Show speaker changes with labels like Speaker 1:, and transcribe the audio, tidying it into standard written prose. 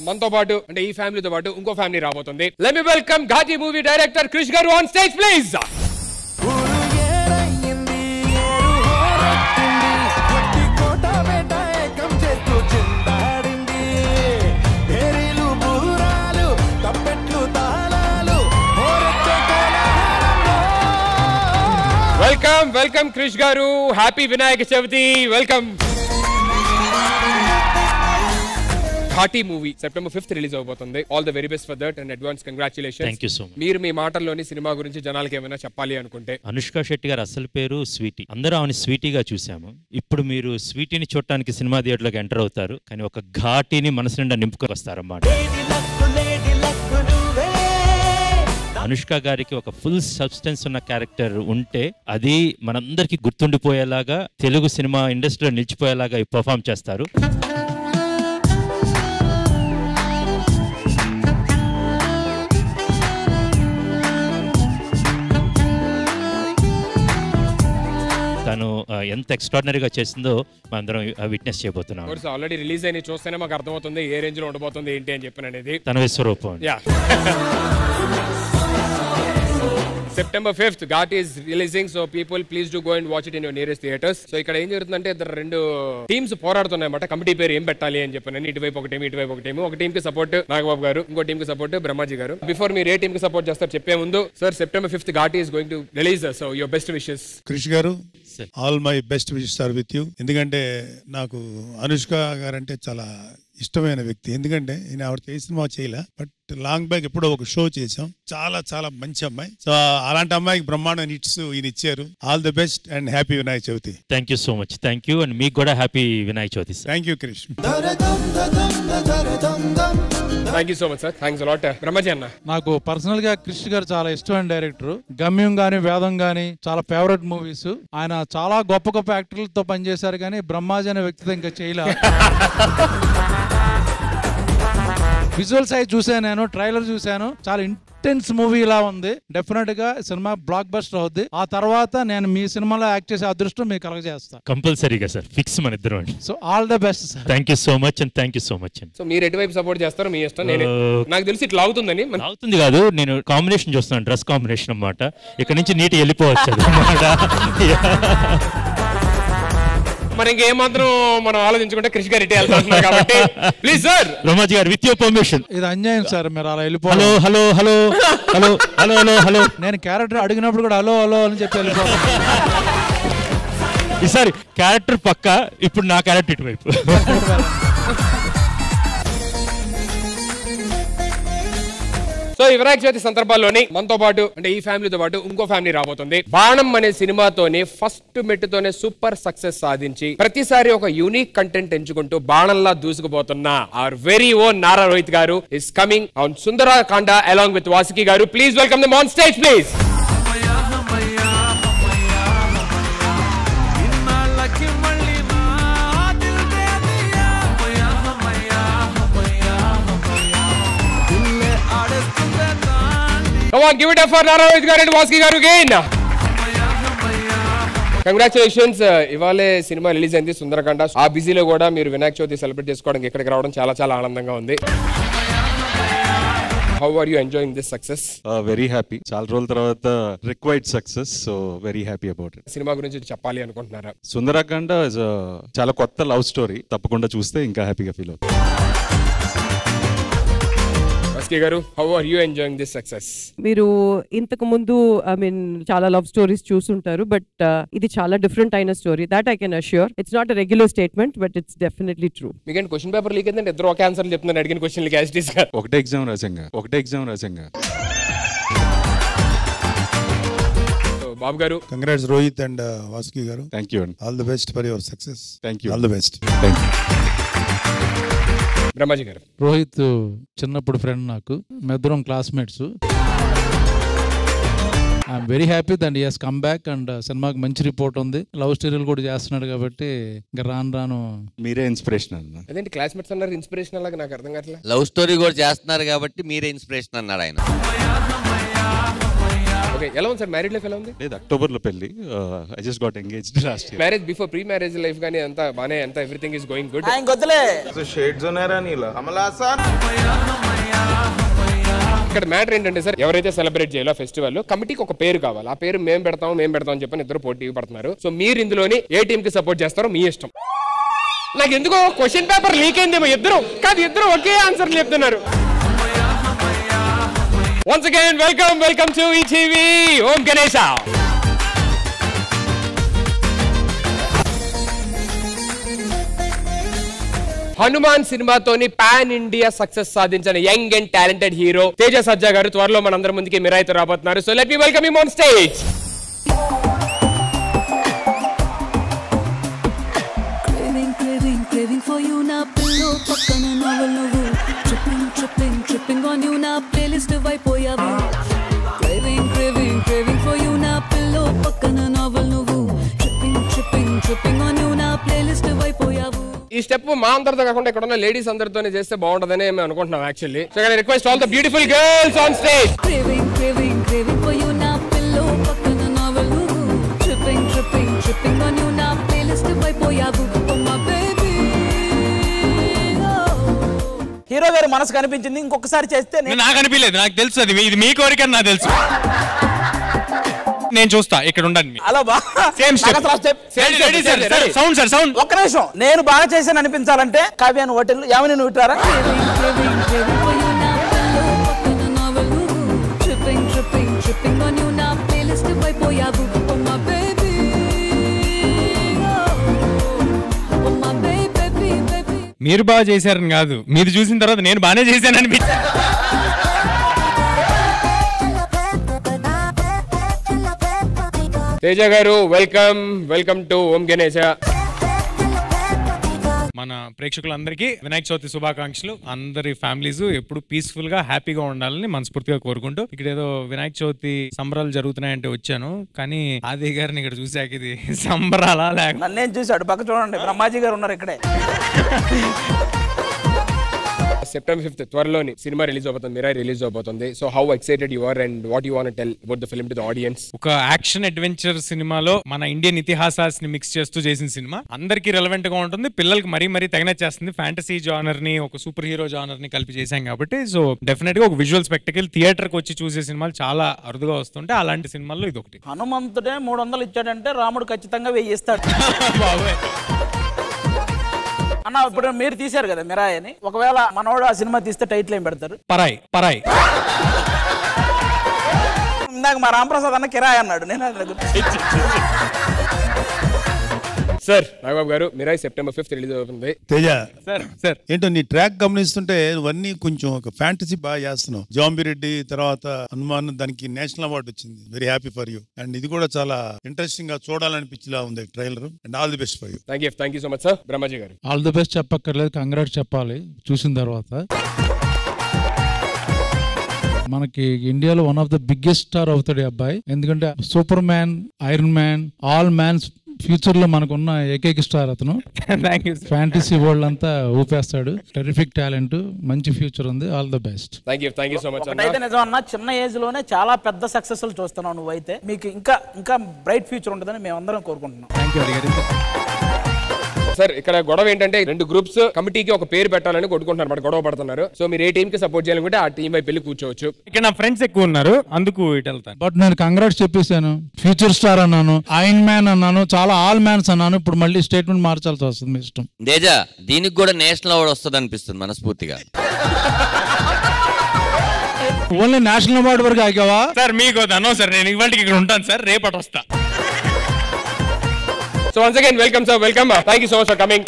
Speaker 1: మనతో పాటు అంటే ఈ ఫ్యామిలీతో పాటు ఇంకో ఫ్యామిలీ రాబోతుంది. Let me welcome Ghaati movie director Krish garu on stage please. Welcome welcome Krish garu, happy Vinayaka Chavithi. Welcome. Ghaati movie September 5th release అవబోతుంది. All the very best for that and advance congratulations.
Speaker 2: Thank you so much.
Speaker 1: మీరు మీ మాటల్లోని సినిమా గురించి జనాలకి ఏమైనా చెప్పాలి అనుకుంటే?
Speaker 2: అనుష్క శెట్టి గారు అసలు పేరు స్వీటీ, అందరూ ఆమె స్వీటీగా చూసాము. ఇప్పుడు మీరు స్వీటీని చూడటానికి సినిమా థియేటర్లోకి ఎంటర్ అవుతారు, కానీ ఒక ఘాటిని మనసు నిండా నింపుకొని వస్తారన్నమాట. అనుష్క గారికి ఒక ఫుల్ సబ్స్టెన్స్ ఉన్న క్యారెక్టర్ ఉంటే అది మనందరికి గుర్తుండిపోయేలాగా, తెలుగు సినిమా ఇండస్ట్రీలో నిలిచిపోయేలాగా పర్ఫామ్ చేస్తారు. తను ఎంత ఎక్స్ట్రాడినరీగా చేసిందో మనందరం విట్నెస్ చేయబోతున్నాం.
Speaker 1: ఆల్రెడీ రిలీజ్ అయిన చూస్తేనే మాకు అర్థమవుతుంది ఏ రేంజ్ లో ఉండబోతుంది ఏంటి అని చెప్పిన అనేది.
Speaker 2: తన విశ్వరూపం.
Speaker 1: September 5th Ghati is releasing, so people please do go and watch it in your nearest theaters. So ఇక్కడ ఏం జరుగుతుందంటే ఇద్దరు రెండు టీమ్స్ పోరాడుతున్నాయన్నమాట. కమిటీ పేరు ఏం పెట్టాలి అని చెప్పాను. ఇటువైపు ఒక టీం, ఇటువైపు ఒక టీం. ఒక టీం కి సపోర్ట్ నాగబాబు గారు, ఇంకో టీం కి సపోర్ట్ బ్రహ్మాజీ గారు. బిఫోర్ మీరు ఏ టీం కి సపోర్ట్ చేస్తారు చెప్పే ముందు, sir September 5th Ghati is going to release, so your best wishes.
Speaker 3: Krish garu, all my best wishes are with you. ఎందుకంటే నాకు అనుష్క గారు అంటే చాలా ఇష్టమైన వ్యక్తి. ఎందుకంటే నేను ఆవిడ చేసిన సినిమా చేయలే, బట్ లాంగ్ బ్యాక్ ఎప్పుడో ఒక షో చేసాం. చాలా చాలా మంచి అమ్మాయి. సో అలాంటి అమ్మాయికి బ్రహ్మాండ హిట్స్ ఈయన ఇచ్చారు. All the best and happy Vinayaka Chavithi.
Speaker 2: Thank you so much. Thank you and మీకు కూడా happy Vinayaka Chavithi.
Speaker 3: Thank you Krish.
Speaker 1: Thank you so much sir. Thanks a lot. Brahmaji అన్న,
Speaker 4: నాకు పర్సనల్ గా క్రిష్ గారు చాలా ఇష్టమైన డైరెక్టర్. గమ్యం గాని, వేదం గాని చాలా ఫేవరెట్ మూవీస్. ఆయన చాలా గొప్ప గొప్ప యాక్టర్లతో పనిచేశారు, కానీ బ్రహ్మాజీ అనే వ్యక్తితో ఇంకా చేయలే. విజువల్స్ అయి చూసాను, నేను ట్రైలర్ చూసాను, చాలా ఇంటెన్స్ మూవీ ఇలా ఉంది. డెఫినెట్ గా సినిమా బ్లాక్ బస్టర్ అవుద్ది. ఆ తర్వాత నేను మీ సినిమాలో యాక్ట్ చేసే అదృష్టం మీకు కలగజేస్తాను
Speaker 2: కంపల్సరీగా సార్. ఫిక్స్ మన ఇద్దరు.
Speaker 4: So all the best sir.
Speaker 2: Thank you so much and thank you so much.
Speaker 1: So మీరు ఎటువైపు సపోర్ట్ చేస్తారో మీ ఇష్టం. నేను నాకు తెలిసి ఇట్లా అవుతుందని.
Speaker 2: అవుతుంది కాదు, నేను కాంబినేషన్ చూస్తున్నాను, డ్రెస్ కాంబినేషన్ అన్నమాట. ఇక్కడ నుంచి నీట్ వెళ్ళిపోవచ్చు అన్నమాట.
Speaker 1: మరి ఇంకేమాత్రం మనం ఆలోచించుకుంటే క్రిష్ గారు ఇటే వెళ్తున్నారు కాబట్టి ప్లీజ్ సార్.
Speaker 2: రమాజీ గారు విత్ యువర్ పర్మిషన్.
Speaker 4: ఇది అన్యాయం సార్, మీరు అలా వెళ్ళిపో.
Speaker 2: Hello hello hello hello hello hello hello.
Speaker 4: నేను క్యారెక్టర్ అడిగినప్పుడు కూడా హలో హలో అని చెప్పి వెళ్ళిపోతాను.
Speaker 2: ఈసారి క్యారెక్టర్ పక్క, ఇప్పుడు నా క్యారెక్టర్ ఇటువైపు.
Speaker 1: సో ఈ వినాయక చవితి సందర్భాల్లోని మనతో పాటు అంటే ఈ ఫ్యామిలీతో పాటు ఇంకో ఫ్యామిలీ రాబోతుంది. బాణం అనే సినిమాతోనే ఫస్ట్ మెట్టుతోనే సూపర్ సక్సెస్ సాధించి ప్రతిసారి ఒక యూనిక్ కంటెంట్ ఎంచుకుంటూ బాణంలా దూసుకుపోతున్న our very own Nara Rohit garu is coming on Sundarakanda along with Vasuki garu. Please welcome them on stage please. Come on, give it up for Nara Rohit garu and Vaski garu again. Congratulations. ఇవాళే cinema release అయింది సుందరకాండ. ఆ బిజీలో కూడా మీరు Vinayaka Chavithi celebrate చేసుకోవడానికి ఇక్కడికి రావడం చాలా చాలా ఆనందంగా ఉంది. How are you enjoying this success?
Speaker 5: Very happy. చాలా రోజుల తర్వాత required success, so very happy about it.
Speaker 1: Cinema గురించి చెప్పాలి అనుకుంటున్నారా?
Speaker 5: సుందరకాండ చాలా కొత్త లవ్ స్టోరీ. తప్పకుండా చూస్తే ఇంకా హ్యాపీగా ఫీల్ అవుతుంది.
Speaker 1: గారు, how are you enjoying this success?
Speaker 6: మీరు ఇంతకు ముందు చాలా లవ్ స్టోరీస్ చూస్తుంటారు, బట్ ఇది చాలా డిఫరెంట్ అయిన story. That I can assure. It's not a regular statement, but it's definitely true.
Speaker 1: మీకేంటి క్వశ్చన్ పేపర్ లీక్ అయిందంటే ఇద్దరు ఒక ఆన్సర్ చెప్తున్నారు అడిగిన క్వశ్చన్ కి.
Speaker 5: ఒకటే ఎగ్జామ్ రాజంగా.
Speaker 1: బాబు గారు,
Speaker 3: congrats Rohit and Vasuki garu.
Speaker 5: Thank you.
Speaker 3: All the best for your success.
Speaker 5: Thank you.
Speaker 3: All the best.
Speaker 5: Thank you.
Speaker 1: Brahmaji garu,
Speaker 4: Rohit చిన్నప్పుడు ఫ్రెండ్, నాకు మెద్దరం classmates. I'm very happy that he has come back and సినిమాకి మంచి రిపోర్ట్ ఉంది. Love స్టోరీలు కూడా చేస్తున్నాడు కాబట్టి ఇంకా రాను
Speaker 5: మీరే ఇన్స్పిరేషన్ అన్న.
Speaker 1: అదేంటి క్లాస్మేట్స్ అన్నారు ఇన్స్పిరేషన్ అలాగా? నాకు అర్థం కావట్లేదు.
Speaker 7: లవ్ స్టోరీ కూడా చేస్తున్నారు కాబట్టి మీరే ఇన్స్పిరేషన్ అన్నారు ఆయన.
Speaker 1: ఓకే, ఎలా ఉంది సార్ మ్యారేజ్ లైఫ్? ఎలా ఉంది?
Speaker 5: లేదు, అక్టోబర్ లో పెళ్లి. I just got engaged last year.
Speaker 1: Marriage before pre marriage life గానీ అంతా బానే, అంతా ఎవ్రీథింగ్ ఇస్ గోయింగ్ గుడ్. ఇక్కడ మ్యాటర్ ఏంటంటే సార్, ఎవరైతే సెలబ్రేట్ చేయాలో ఫెస్టివల్ కమిటీకి ఒక పేరు కావాలి. ఆ పేరు మేము పెడతాం అని చెప్పని ఇద్దరు పోటీ పడుతున్నారు. సో మీరు ఇందులోని ఏ టీమ్ కి సపోర్ట్ చేస్తారో మీ ఇష్టం. నాకు ఎందుకో క్వశ్చన్ పేపర్ లీక్ అయిందేమో, ఇద్దరు ఒకే ఆన్సర్ చెప్తున్నారు. Once again, welcome to ETV Om Ganesha. Hanuman సినిమాతోని పాన్ ఇండియా సక్సెస్ సాధించిన young and talented hero Teja Sajja garu త్వరలో మనందరి ముందుకి మిరాయితో రాబోతున్నారు. So let me welcome him on stage.
Speaker 7: Craving for you na pillow pakkana novel nuvu tripping on you na playlist vaipoyavu craving for you na pillow pakkana novel nuvu tripping on you na playlist vaipoyavu.
Speaker 1: ఈ step మా అందరితో కాకుండా ఇక్కడ ఉన్న ladies అందరితోనే చేస్తే బాగుంటుందని మేము అనుకుంటున్నాం actually. So I request all the beautiful girls on stage.
Speaker 7: Craving for you na pillow pakkana novel nuvu tripping on you na playlist vaipoyavu. Oh my baby.
Speaker 8: Hero గారి మనసు కనిపించింది, ఇంకొకసారి చేస్తే
Speaker 9: నాకు అనిపించలేదు. నాకు తెలుసు అది ఇది మీ కోరిక నాకు తెలుసు. నేను చూస్తా, ఇక్కడ ఉండండి.
Speaker 8: అలా
Speaker 9: సౌండ్
Speaker 8: ఒక్క నిమిషం, నేను బాగా చేశాను అనిపించాలంటే కావ్యాన్ని హోటల్ ఏమని నువ్వు వింటారా?
Speaker 9: మీరు బాగా చేశారని కాదు, మీరు చూసిన తర్వాత నేను బాగానే చేశాను అనిపించింది.
Speaker 1: తేజ గారు వెల్కమ్ టు ఓం గణేశ.
Speaker 9: మన ప్రేక్షకులందరికీ వినాయక చవితి శుభాకాంక్షలు. అందరి ఫ్యామిలీస్ ఎప్పుడు పీస్ఫుల్ గా హ్యాపీగా ఉండాలని మనస్ఫూర్తిగా కోరుకుంటూ, ఇక్కడ ఏదో వినాయక చవితి సంబరాలు జరుగుతున్నాయంటే వచ్చాను, కానీ ఆది గారిని ఇక్కడ చూసాక ఇది సంబరాలా లేక
Speaker 8: నన్నేం చూసాడు పక్క చూడండి, బ్రహ్మాజీ గారు ఉన్నారు ఇక్కడే.
Speaker 1: September 5th త్వరలోని సినిమా రిలీజ్ అవుతుంది, మిరాయి రిలీజ్ అవుతుంది. So how excited you are and what you want to tell about the film to the audience?
Speaker 9: ఒక యాక్షన్ అడ్వెంచర్ సినిమాలో మన ఇండియన్ ఇతిహాసాన్ని మిక్స్ చేస్తూ చేసిన సినిమా అందరికీ రెలవెంట్ గా ఉంటుంది, పిల్లలకి మరీ తగినచ్చేస్తుంది. ఫ్యాంటసీ జానర్ ని ఒక సూపర్ హీరో జానర్ ని కలిపి చేశాం కాబట్టి సో డెఫినెట్ గా ఒక విజువల్ స్పెక్టకల్ థియేటర్ కి వచ్చి చూసే సినిమాలు చాలా అరుదుగా వస్తుంటే అలాంటి సినిమాల్లో ఇది ఒకటి.
Speaker 8: హనుమంతుడే 300 ఇచ్చాడంటే రాముడు ఖచ్చితంగా 1000 ఇస్తాడు. అన్న ఇప్పుడు మీరు తీశారు కదా మిరాయి అని, ఒకవేళ మనోడు ఆ సినిమా తీస్తే టైటిల్ ఏం పెడతారు?
Speaker 9: పరాయి.
Speaker 8: ఇందాక మా రాంప్రసాద్ అన్న కిరాయి అన్నాడు, నేను
Speaker 1: సార్ నాగబాబు గారు మిరాయి September 5th రిలీజ్ అవుతుంది.
Speaker 3: తేజ
Speaker 9: సార్
Speaker 3: ఏంటో నీ ట్రాక్ గమనిస్తుంటే నువ్వన్నీ కొంచెం ఒక ఫ్యాంటసీ బాగా చేస్తున్నావు. జాంబిరెడ్డి తర్వాత హనుమాన్, దానికి నేషనల్ అవార్డు వచ్చింది. Very happy for you. And ఇది కూడా చాలా ఇంట్రెస్టింగ్ గా చూడాలనిపించేలా ఉంది trailer. And all the best for you.
Speaker 1: Thank you so much sir. Brahmaji garu
Speaker 4: all the best చెప్పక్కర్లేదు, కంగ్రాట్స్ చెప్పాలి చూసిన తర్వాత. మనకి ఇండియాలో one of the biggest star అవుతాడు ఈ అబ్బాయి, ఎందుకంటే Superman, Iron Man, all mans future లో మనకున్న ఏకైక స్టార్ అతను. ఫ్యాంటసీ వరల్డ్ అంతా ఊపేస్తాడు. టెరిఫిక్ టాలెంట్, మంచి ఫ్యూచర్ ఉంది. All the best.
Speaker 1: Thank you so much.
Speaker 8: అయితే నిజం అన్న, చిన్న ఏజ్ లోనే చాలా పెద్ద సక్సెస్ చూస్తున్నావు నువ్వైతే. మీకు ఇంకా బ్రైట్ ఫ్యూచర్ ఉంటుందని మేము అందరం కోరుకుంటున్నాం.
Speaker 1: సార్ ఇక్కడ గొడవ ఏంటంటే 2 గ్రూప్స్ కమిటీకి ఒక పేరు పెట్టాలని కొట్టుకుంటున్నారు, మరి గొడవ పడుతున్నారు. సో మీరు ఏ టీం కి సపోర్ట్ చేయాలనుకుంటే ఆ టీం వైపు వెళ్ళి కూర్చోవచ్చు.
Speaker 9: ఇక్కడ నా ఫ్రెండ్స్ ఎక్కువ ఉన్నారు, అందుకు ఇటు వెళ్తాను.
Speaker 4: బట్ నేను కంగ్రాట్స్ చెప్పేశాను, ఫ్యూచర్ స్టార్ అన్నాను, ఐరన్ మ్యాన్ అన్నాను, చాలా ఆల్ మ్యాన్స్ అన్నాను. ఇప్పుడు మళ్ళీ స్టేట్మెంట్ మార్చాల్సి వస్తుంది, మీ ఇష్టం.
Speaker 10: తేజ దీనికి కూడా నేషనల్ అవార్డు వస్తుంది అనిపిస్తుంది మనస్ఫూర్తిగా.
Speaker 4: ఓన్లీ నేషనల్ అవార్డు వరకు ఆగావా
Speaker 9: సార్? మీకు అనో సార్, నేను ఇవాళకి ఇక్కడ ఉంటాను సార్, రేపటి వస్తా.
Speaker 1: So once again, welcome sir, welcome. Thank you so much for coming.